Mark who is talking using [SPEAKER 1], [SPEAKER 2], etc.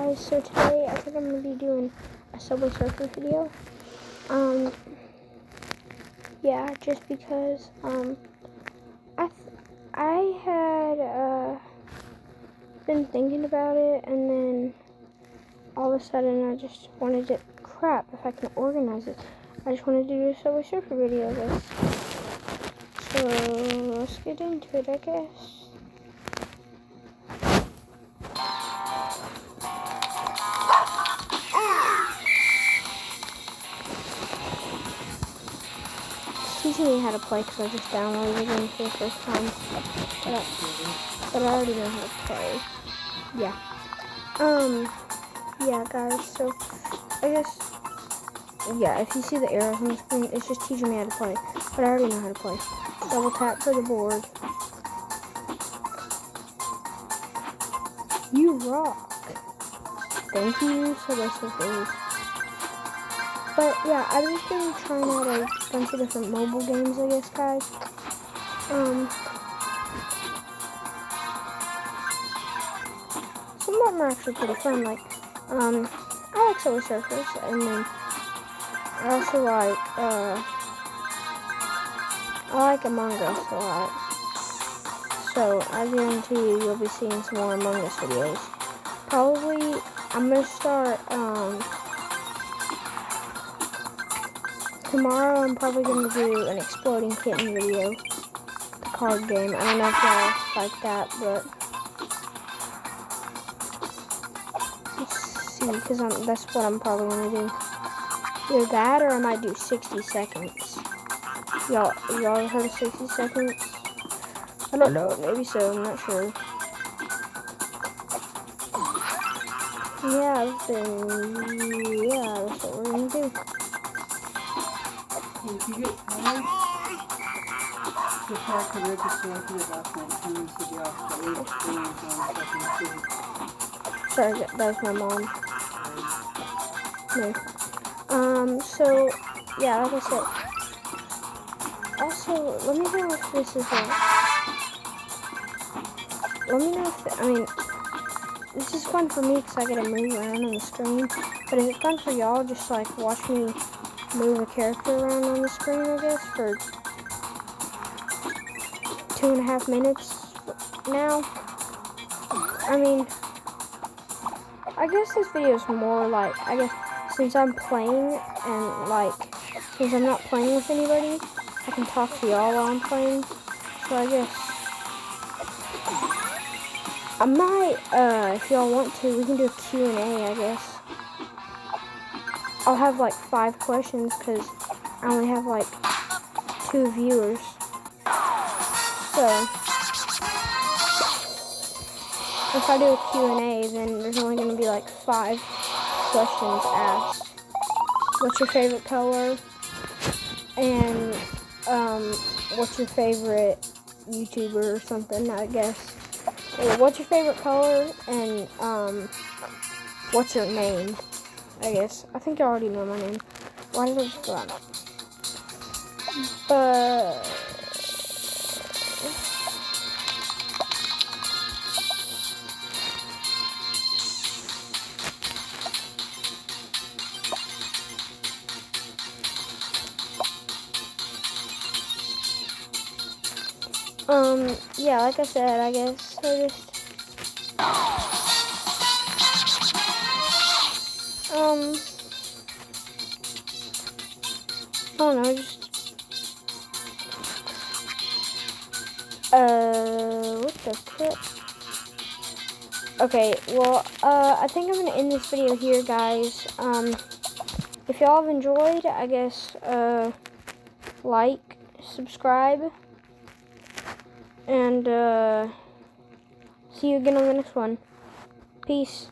[SPEAKER 1] guys, so today I think I'm going to be doing a Subway Surfers video. Yeah, just because, I had, been thinking about it, and then all of a sudden I just wanted to, crap, if I can organize it, I just wanted to do a Subway Surfer video, guys. So, let's get into it, I guess. Teaching me how to play because I just downloaded the game for the first time, but I already know how to play. Yeah. Yeah, guys. So I guess, yeah. If you see the arrows on the screen, it's just teaching me how to play. But I already know how to play. Double tap for the board. You rock. Thank you, Subway Surfers. But yeah, I've just been trying out a bunch of different mobile games, I guess, guys. Some of them are actually pretty fun. Like, I like Subway Surfers, and then I also like, I like Among Us a lot. So I guarantee you'll be seeing some more Among Us videos. Probably, I'm gonna start, tomorrow I'm probably going to do an Exploding Kitten video, the card game. I don't know if y'all like that, but let's see, because that's what I'm probably going to do. Either that or I might do 60 seconds. Y'all heard of 60 seconds? I don't know, maybe so, I'm not sure. Yeah, that's what we're going to do.
[SPEAKER 2] If you get tired, just have to register like your last night and you should be off the 8
[SPEAKER 1] Sorry, that was my mom. No. So, yeah, like I said. Also, let me know if this is let me know if, this is fun for me because I get to move around on the screen. But is it fun for y'all just like watch me move a character around on the screen, I guess, for 2.5 minutes now? I guess this video is more like, I guess, since I'm playing and like, since I'm not playing with anybody, I can talk to y'all while I'm playing. So I guess I might, if y'all want to, we can do a Q&A, I guess. I'll have like 5 questions because I only have like 2 viewers. So if I do a Q&A, then there's only going to be like 5 questions asked. What's your favorite color? And what's your favorite YouTuber or something, I guess. Well, what's your favorite color? And what's your name? I guess. I think you already know my name. Why did I just go out? But yeah, like I said, I guess I just I don't know, just what the crap? Okay, well, I think I'm gonna end this video here, guys. If y'all have enjoyed, I guess, like, subscribe, and, see you again on the next one. Peace.